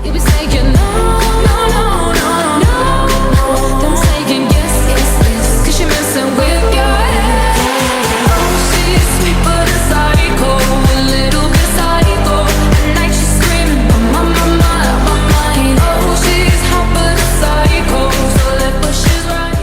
You be saying no, no, no, no, no, no. Then saying yes, yes, yes. 'Cause you're messing with your head. Oh, she's sweet but a psycho, a little bit psycho. At night she's screaming, my, my, my, my mind. Oh, she's hot but a psycho, so left but she's right.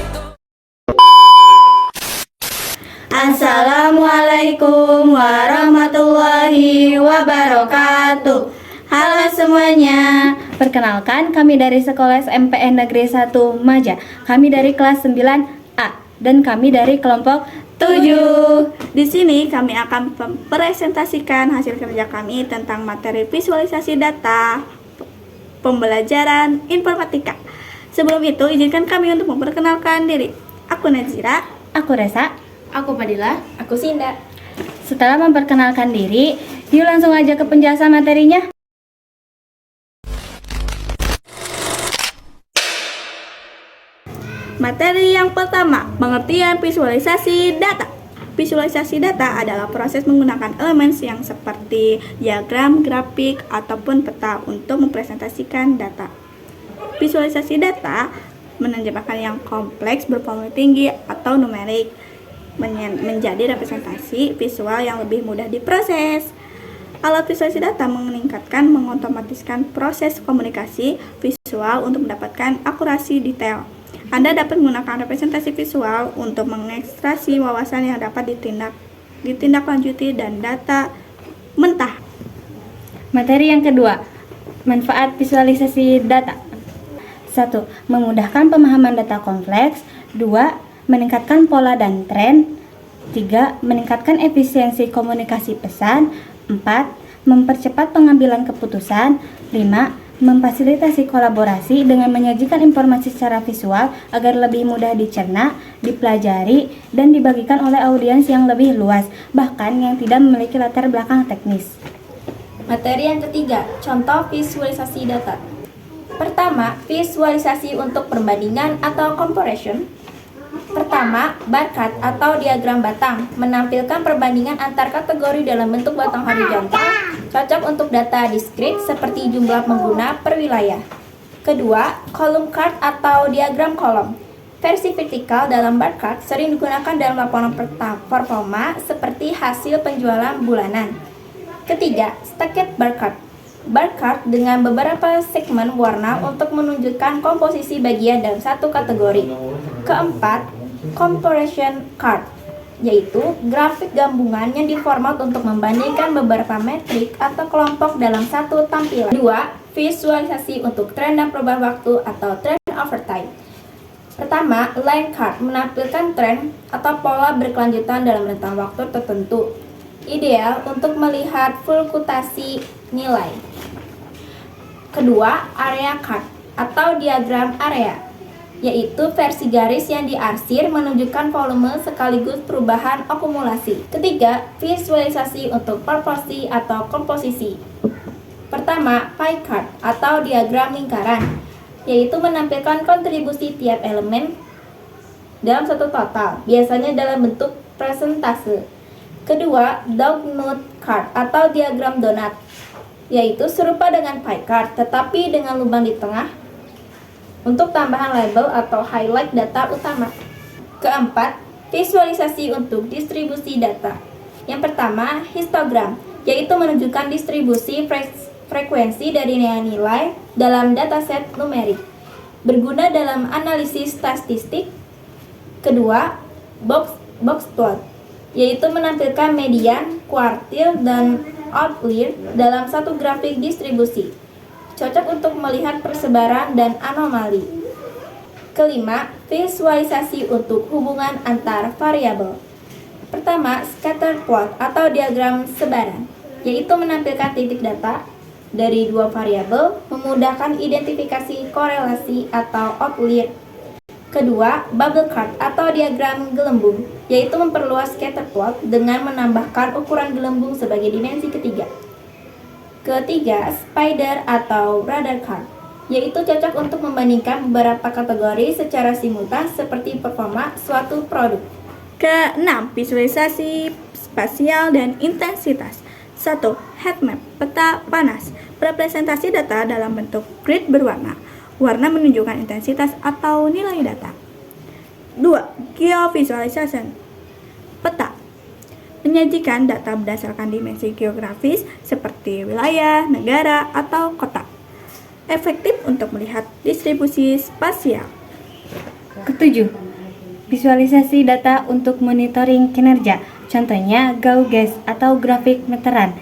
Assalamualaikum warahmatullahi wabarakatuh. Halo semuanya, perkenalkan kami dari Sekolah SMPN Negeri 1 Maja. Kami dari kelas 9A dan kami dari kelompok 7. Di sini kami akan mempresentasikan hasil kerja kami tentang materi visualisasi data pembelajaran informatika. Sebelum itu, izinkan kami untuk memperkenalkan diri. Aku Nazira. Aku Resa. Aku Padilla. Aku Sinda. Setelah memperkenalkan diri, yuk langsung aja ke penjelasan materinya. Materi yang pertama, pengertian visualisasi data. Visualisasi data adalah proses menggunakan elemen yang seperti diagram, grafik, ataupun peta untuk mempresentasikan data. Visualisasi data menerjemahkan yang kompleks berformula tinggi atau numerik menjadi representasi visual yang lebih mudah diproses. Alat visualisasi data mengotomatiskan proses komunikasi visual untuk mendapatkan akurasi detail. Anda dapat menggunakan representasi visual untuk mengekstraksi wawasan yang dapat ditindaklanjuti dan data mentah. Materi yang kedua, manfaat visualisasi data. 1. Memudahkan pemahaman data kompleks. 2. Meningkatkan pola dan tren. 3. Meningkatkan efisiensi komunikasi pesan. 4. Mempercepat pengambilan keputusan. 5. Memfasilitasi kolaborasi dengan menyajikan informasi secara visual agar lebih mudah dicerna, dipelajari, dan dibagikan oleh audiens yang lebih luas, bahkan yang tidak memiliki latar belakang teknis. Materi yang ketiga, contoh visualisasi data. Pertama, visualisasi untuk perbandingan atau comparison. Pertama, bar chart atau diagram batang menampilkan perbandingan antar kategori dalam bentuk batang horizontal, cocok untuk data diskrit seperti jumlah pengguna per wilayah. Kedua, column chart atau diagram kolom. Versi vertikal dalam bar chart sering digunakan dalam laporan performa seperti hasil penjualan bulanan. Ketiga, stacked bar chart. Bar chart dengan beberapa segmen warna untuk menunjukkan komposisi bagian dalam satu kategori. Keempat, comparison chart, yaitu grafik gabungan yang diformat untuk membandingkan beberapa metrik atau kelompok dalam satu tampilan. 2. Visualisasi untuk tren dan perubahan waktu atau trend over time. Pertama, line chart menampilkan tren atau pola berkelanjutan dalam rentang waktu tertentu, ideal untuk melihat fluktuasi nilai. Kedua, area chart atau diagram area, yaitu versi garis yang diarsir menunjukkan volume sekaligus perubahan akumulasi. Ketiga, visualisasi untuk proporsi atau komposisi. Pertama, pie chart atau diagram lingkaran, yaitu menampilkan kontribusi tiap elemen dalam satu total, biasanya dalam bentuk persentase. Kedua, donut chart atau diagram donat, yaitu serupa dengan pie chart tetapi dengan lubang di tengah untuk tambahan label atau highlight data utama. Keempat, visualisasi untuk distribusi data. Yang pertama, histogram, yaitu menunjukkan distribusi frekuensi dari nilai-nilai dalam dataset numerik, berguna dalam analisis statistik. Kedua, box plot, yaitu menampilkan median, kuartil, dan outlier dalam satu grafik distribusi, cocok untuk melihat persebaran dan anomali. Kelima, visualisasi untuk hubungan antar variabel. Pertama, scatter plot atau diagram sebaran, yaitu menampilkan titik data dari dua variabel, memudahkan identifikasi korelasi atau outlier. Kedua, bubble chart atau diagram gelembung, yaitu memperluas scatter plot dengan menambahkan ukuran gelembung sebagai dimensi ketiga. Ketiga, spider atau radar chart, yaitu cocok untuk membandingkan beberapa kategori secara simultan seperti performa suatu produk. Keenam, visualisasi spasial dan intensitas. 1. Heat map, peta panas. Representasi data dalam bentuk grid berwarna. Warna menunjukkan intensitas atau nilai data. 2. Geovisualization. Peta menyajikan data berdasarkan dimensi geografis seperti wilayah, negara, atau kota. Efektif untuk melihat distribusi spasial. Ketujuh, visualisasi data untuk monitoring kinerja. Contohnya GAUGES atau grafik meteran.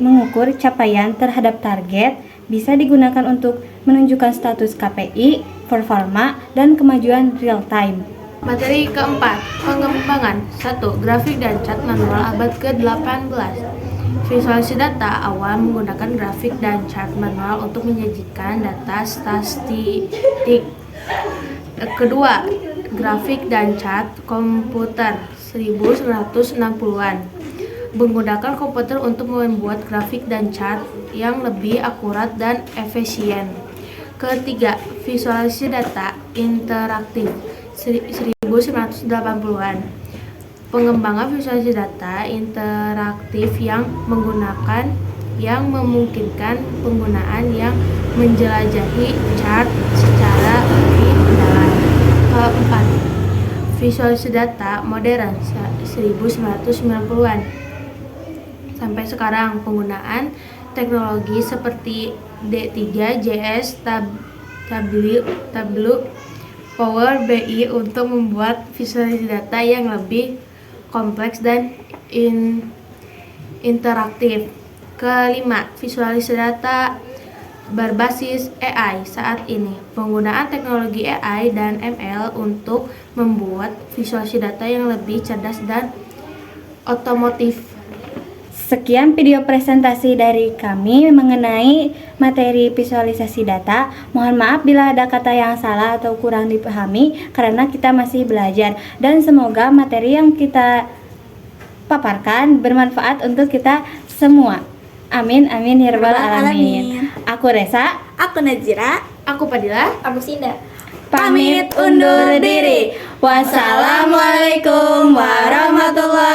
Mengukur capaian terhadap target, bisa digunakan untuk menunjukkan status KPI, performa, dan kemajuan real time. Materi keempat, pengembangan 1. Grafik dan cat manual abad ke-18. Visualisasi data awal menggunakan grafik dan cat manual untuk menyajikan data statistik. Kedua, grafik dan cat komputer 1960-an. Menggunakan komputer untuk membuat grafik dan cat yang lebih akurat dan efisien. Ketiga, visualisasi data interaktif 1980-an. Pengembangan visualisasi data interaktif yang memungkinkan penggunaan yang menjelajahi chart secara lebih mendalam. Keempat, visualisasi data modern 1990-an. Sampai sekarang penggunaan teknologi seperti D3, JS, Tableau, Power BI untuk membuat visualisasi data yang lebih kompleks dan interaktif. Kelima, visualisasi data berbasis AI saat ini. Penggunaan teknologi AI dan ML untuk membuat visualisasi data yang lebih cerdas dan otomotif. Sekian video presentasi dari kami mengenai materi visualisasi data. Mohon maaf bila ada kata yang salah atau kurang dipahami karena kita masih belajar, dan semoga materi yang kita paparkan bermanfaat untuk kita semua. Amin amin ya rabbal alamin. Aku Resa, Aku Najira. Aku Padilla. Aku Sinda. pamit undur diri. Wassalamualaikum warahmatullahi